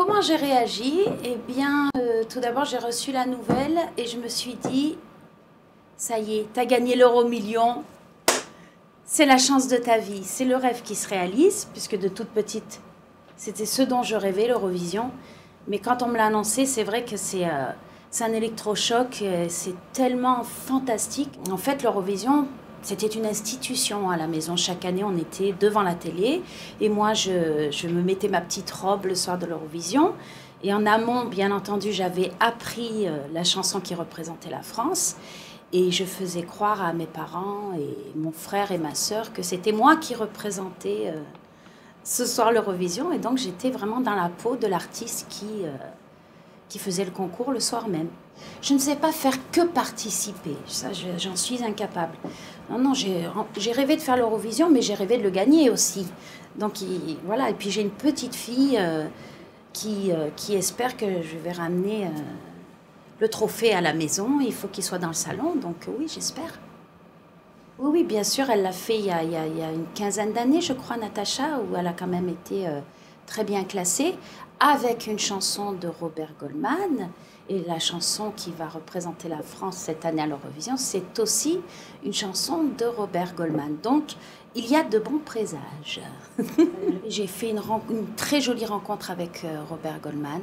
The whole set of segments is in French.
Comment j'ai réagi? Eh bien, tout d'abord, j'ai reçu la nouvelle et je me suis dit, ça y est, t'as gagné l'euro-million. C'est la chance de ta vie, c'est le rêve qui se réalise, puisque de toute petite, c'était ce dont je rêvais, l'Eurovision. Mais quand on me l'a annoncé, c'est vrai que c'est un électrochoc, c'est tellement fantastique. En fait, l'Eurovision, c'était une institution à la maison. Chaque année, on était devant la télé. Et moi, je me mettais ma petite robe le soir de l'Eurovision. Et en amont, bien entendu, j'avais appris la chanson qui représentait la France. Et je faisais croire à mes parents et mon frère et ma sœur que c'était moi qui représentais ce soir l'Eurovision. Et donc, j'étais vraiment dans la peau de l'artiste qui faisait le concours le soir même. Je ne sais pas faire que participer, ça j'en suis incapable. Non, j'ai rêvé de faire l'Eurovision, mais j'ai rêvé de le gagner aussi. Donc voilà, et puis j'ai une petite fille qui espère que je vais ramener le trophée à la maison. Il faut qu'il soit dans le salon, donc oui, j'espère. Oui, bien sûr, elle l'a fait il y a une quinzaine d'années, je crois, Natacha, où elle a quand même été très bien classée, avec une chanson de Robert Goldman. Et la chanson qui va représenter la France cette année à l'Eurovision, c'est aussi une chanson de Robert Goldman. Donc, il y a de bons présages. J'ai fait une très jolie rencontre avec Robert Goldman.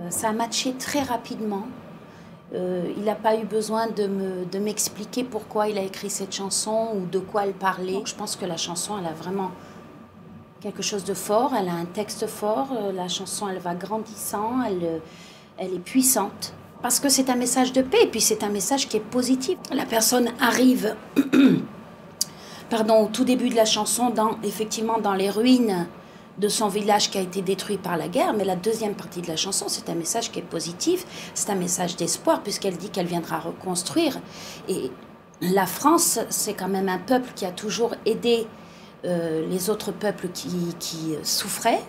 Ça a matché très rapidement. Il n'a pas eu besoin de m'expliquer pourquoi il a écrit cette chanson ou de quoi elle parlait. Je pense que la chanson, elle a vraiment quelque chose de fort, elle a un texte fort. La chanson, elle va grandissant, elle est puissante. Parce que c'est un message de paix et puis c'est un message qui est positif. La personne arrive au tout début de la chanson, effectivement dans les ruines de son village qui a été détruit par la guerre, mais la deuxième partie de la chanson, c'est un message qui est positif, c'est un message d'espoir, puisqu'elle dit qu'elle viendra reconstruire. Et la France, c'est quand même un peuple qui a toujours aidé les autres peuples qui souffraient.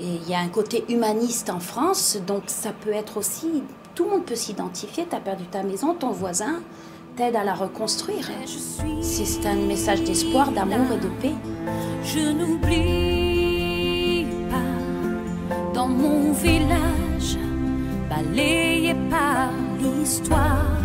Et il y a un côté humaniste en France, donc ça peut être aussi, tout le monde peut s'identifier, tu as perdu ta maison, ton voisin t'aide à la reconstruire. C'est un message d'espoir, d'amour et de paix. Je n'oublie pas dans mon village, balayé par l'histoire.